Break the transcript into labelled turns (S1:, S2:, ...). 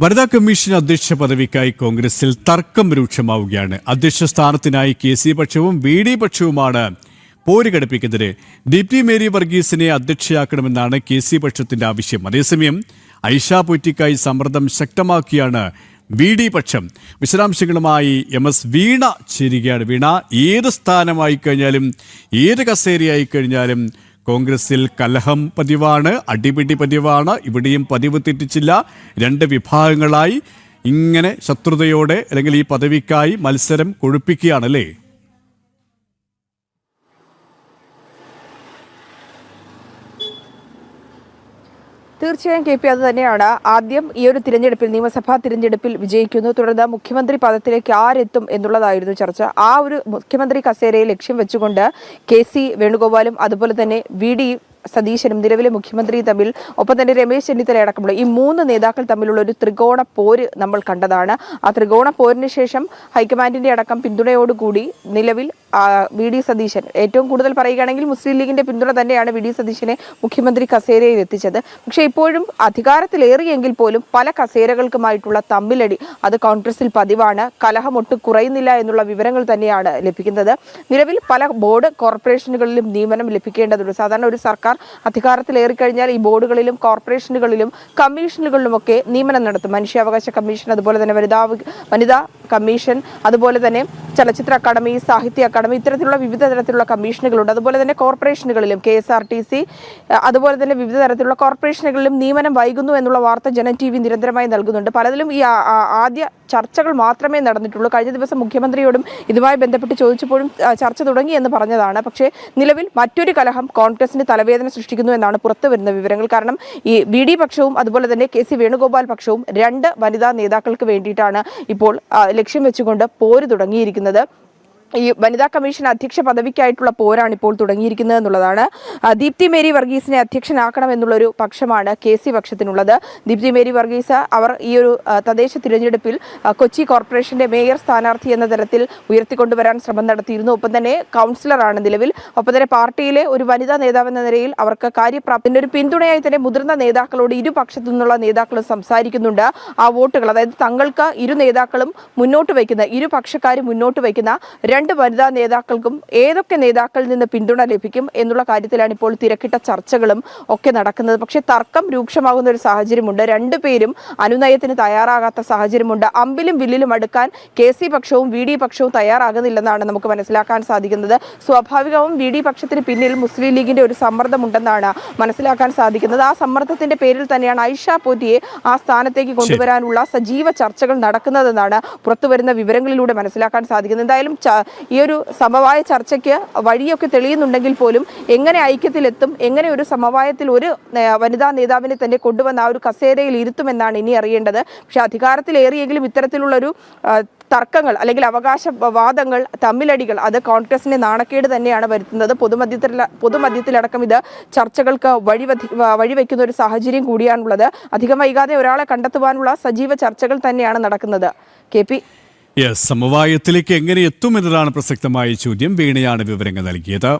S1: വനിതാ കമ്മീഷൻ അധ്യക്ഷ പദവിക്കായി കോൺഗ്രസിൽ തർക്കം രൂക്ഷമാവുകയാണ്. അധ്യക്ഷ സ്ഥാനത്തിനായി KC പക്ഷവും VD പക്ഷവുമാണ് പോര് ഘടിപ്പിക്കുന്നത്. ദീപ്തി മേരി വർഗീസിനെ അധ്യക്ഷയാക്കണമെന്നാണ് KC പക്ഷത്തിന്റെ ആവശ്യം. അതേസമയം ഐഷ പൊറ്റിക്കായി സമ്മർദ്ദം ശക്തമാക്കിയാണ് VD പക്ഷം. വിശദാംശങ്ങളുമായി MS വീണ ചേരുകയാണ്. വീണ, ഏത് സ്ഥാനമായി കഴിഞ്ഞാലും ഏത് കസേരയായി കഴിഞ്ഞാലും കോൺഗ്രസിൽ കലഹം പതിവാണ്, അടിപിടി പതിവാണ്. ഇവിടെയും പതിവ് തെറ്റിച്ചില്ല. രണ്ട് വിഭാഗങ്ങളായി ഇങ്ങനെ ശത്രുതയോടെ അല്ലെങ്കിൽ ഈ പദവിക്കായി മത്സരം കൊഴുപ്പിക്കുകയാണല്ലേ?
S2: തീർച്ചയായും KP അത് തന്നെയാണ്. ആദ്യം ഈ ഒരു തിരഞ്ഞെടുപ്പിൽ, നിയമസഭാ തിരഞ്ഞെടുപ്പിൽ വിജയിക്കുന്നു, തുടർന്ന് മുഖ്യമന്ത്രി പദത്തിലേക്ക് ആരെത്തും എന്നുള്ളതായിരുന്നു ചർച്ച. ആ ഒരു മുഖ്യമന്ത്രി കസേരയെ ലക്ഷ്യം വെച്ചുകൊണ്ട് KC വേണുഗോപാലും അതുപോലെ തന്നെ VD സതീശനും നിലവിലെ മുഖ്യമന്ത്രി തമ്മിൽ, ഒപ്പം തന്നെ രമേശ് ചെന്നിത്തല അടക്കമുള്ള ഈ മൂന്ന് നേതാക്കൾ തമ്മിലുള്ള ഒരു ത്രികോണ പോര് നമ്മൾ കണ്ടതാണ്. ആ ത്രികോണ പോരിന് ശേഷം ഹൈക്കമാൻഡിന്റെ അടക്കം പിന്തുണയോടുകൂടി നിലവിൽ VD സതീശൻ, ഏറ്റവും കൂടുതൽ പറയുകയാണെങ്കിൽ മുസ്ലിം ലീഗിന്റെ പിന്തുണ തന്നെയാണ് VD സതീശനെ മുഖ്യമന്ത്രി കസേരയിൽ എത്തിച്ചത്. പക്ഷേ ഇപ്പോഴും അധികാരത്തിലേറിയെങ്കിൽ പോലും പല കസേരകൾക്കുമായിട്ടുള്ള തമ്മിലടി അത് കോൺഗ്രസിൽ പതിവാണ്. കലഹം ഒട്ടും കുറയുന്നില്ല എന്നുള്ള വിവരങ്ങൾ തന്നെയാണ് ലഭിക്കുന്നത്. നിലവിൽ പല ബോർഡ് കോർപ്പറേഷനുകളിലും നിയമനം ലഭിക്കേണ്ടതുണ്ട്. സാധാരണ ഒരു സർക്കാർ അധികാരത്തിലേറിക്കഴിഞ്ഞാൽ ഈ ബോർഡുകളിലും കോർപ്പറേഷനുകളിലും കമ്മീഷനുകളിലുമൊക്കെ നിയമനം നടത്തും. മനുഷ്യാവകാശ കമ്മീഷൻ, അതുപോലെ തന്നെ വനിതാ കമ്മീഷൻ, അതുപോലെ തന്നെ ചലച്ചിത്ര അക്കാദമി, സാഹിത്യ അക്കാദമി, ഇത്തരത്തിലുള്ള വിവിധ തരത്തിലുള്ള കമ്മീഷനുകളുണ്ട്. അതുപോലെ തന്നെ കോർപ്പറേഷനുകളിലും KSRTC, അതുപോലെ തന്നെ വിവിധ തരത്തിലുള്ള കോർപ്പറേഷനുകളിലും നിയമനം വൈകുന്നു എന്നുള്ള വാർത്ത ജനം TV നിരന്തരമായി നൽകുന്നുണ്ട്. പലതിലും ഈ ആദ്യ ചർച്ചകൾ മാത്രമേ നടന്നിട്ടുള്ളൂ. കഴിഞ്ഞ ദിവസം മുഖ്യമന്ത്രിയോടും ഇതുമായി ബന്ധപ്പെട്ട് ചോദിച്ചപ്പോഴും ചർച്ച തുടങ്ങി എന്ന് പറഞ്ഞതാണ്. പക്ഷേ നിലവിൽ മറ്റൊരു കലഹം കോൺഗ്രസിന് തലവേദന സൃഷ്ടിക്കുന്നു എന്നാണ് പുറത്തു വരുന്ന വിവരങ്ങൾ. കാരണം ഈ VD പക്ഷവും അതുപോലെ തന്നെ KC വേണുഗോപാൽ പക്ഷവും രണ്ട് വനിതാ നേതാക്കൾക്ക് വേണ്ടിയിട്ടാണ് ഇപ്പോൾ ലക്ഷ്യം വെച്ചുകൊണ്ട് പോര് തുടങ്ങിയിരിക്കുന്നത്. ഈ വനിതാ കമ്മീഷൻ അധ്യക്ഷ പദവിക്കായിട്ടുള്ള പോരാണ് ഇപ്പോൾ തുടങ്ങിയിരിക്കുന്നത് എന്നുള്ളതാണ്. ദീപ്തി മേരി വർഗീസിനെ അധ്യക്ഷനാക്കണം എന്നുള്ളൊരു പക്ഷമാണ് KC പക്ഷത്തിനുള്ളത്. ദീപ്തി മേരി വർഗീസ് അവർ ഈ ഒരു തദ്ദേശ തിരഞ്ഞെടുപ്പിൽ കൊച്ചി കോർപ്പറേഷന്റെ മേയർ സ്ഥാനാർത്ഥി എന്ന തരത്തിൽ ഉയർത്തിക്കൊണ്ടുവരാൻ ശ്രമം നടത്തിയിരുന്നു. ഒപ്പം തന്നെ കൗൺസിലറാണ് നിലവിൽ. ഒപ്പം തന്നെ പാർട്ടിയിലെ ഒരു വനിതാ നേതാവ് എന്ന നിലയിൽ അവർക്ക് കാര്യപ്രാപ്തിന്റെ ഒരു പിന്തുണയായി തന്നെ മുതിർന്ന നേതാക്കളോട് ഇരുപക്ഷത്തു നിന്നുള്ള നേതാക്കൾ സംസാരിക്കുന്നുണ്ട്. ആ വോട്ടുകൾ, അതായത് തങ്ങൾക്ക് ഇരു നേതാക്കളും മുന്നോട്ട് വയ്ക്കുന്ന, ഇരുപക്ഷക്കാരും മുന്നോട്ട് വയ്ക്കുന്ന രണ്ട് വനിതാ നേതാക്കൾക്കും ഏതൊക്കെ നേതാക്കളിൽ നിന്ന് പിന്തുണ ലഭിക്കും എന്നുള്ള കാര്യത്തിലാണ് ഇപ്പോൾ തിരക്കിട്ട ചർച്ചകളും ഒക്കെ നടക്കുന്നത്. പക്ഷേ തർക്കം രൂക്ഷമാകുന്ന ഒരു സാഹചര്യമുണ്ട്. രണ്ടുപേരും അനുനയത്തിന് തയ്യാറാകാത്ത സാഹചര്യമുണ്ട്. അമ്പിലും വില്ലിലും അടുക്കാൻ KC പക്ഷവും VD പക്ഷവും തയ്യാറാകുന്നില്ലെന്നാണ് നമുക്ക് മനസ്സിലാക്കാൻ സാധിക്കുന്നത്. സ്വാഭാവികവും VD പക്ഷത്തിന് പിന്നിൽ മുസ്ലിം ലീഗിന്റെ ഒരു സമ്മർദ്ദമുണ്ടെന്നാണ് മനസ്സിലാക്കാൻ സാധിക്കുന്നത്. ആ സമ്മർദ്ദത്തിന്റെ പേരിൽ തന്നെയാണ് ഐഷ പോറ്റിയെ ആ സ്ഥാനത്തേക്ക് കൊണ്ടുവരാനുള്ള സജീവ ചർച്ചകൾ നടക്കുന്നതെന്നാണ് പുറത്തുവരുന്ന വിവരങ്ങളിലൂടെ മനസ്സിലാക്കാൻ സാധിക്കുന്നത്. എന്തായാലും ഈ ഒരു സമവായ ചർച്ചയ്ക്ക് വഴിയൊക്കെ തെളിയുന്നുണ്ടെങ്കിൽ പോലും എങ്ങനെ ഐക്യത്തിലെത്തും, എങ്ങനെ ഒരു സമവായത്തിൽ ഒരു വനിതാ നേതാവിനെ തന്നെ കൊണ്ടുവന്ന് ആ ഒരു കസേരയിൽ ഇരുത്തുമെന്നാണ് ഇനി അറിയേണ്ടത്. പക്ഷെ അധികാരത്തിലേറിയെങ്കിലും ഇത്തരത്തിലുള്ളൊരു തർക്കങ്ങൾ അല്ലെങ്കിൽ അവകാശവാദങ്ങൾ, തമ്മിലടികൾ അത് കോൺഗ്രസിനെ നാണക്കേട് തന്നെയാണ് വരുത്തുന്നത്. പൊതുമധ്യത്തിലടക്കം ഇത് ചർച്ചകൾക്ക് വഴിവെക്കുന്ന ഒരു സാഹചര്യം കൂടിയാണുള്ളത്. അധികം വൈകാതെ ഒരാളെ കണ്ടെത്തുവാനുള്ള സജീവ ചർച്ചകൾ തന്നെയാണ് നടക്കുന്നത്. KP
S1: സമവായത്തിലേക്ക് എങ്ങനെ എത്തുമെന്നതാണ് പ്രസക്തമായ ചോദ്യം. വീണയാണ് വിവരങ്ങൾ നൽകിയത്.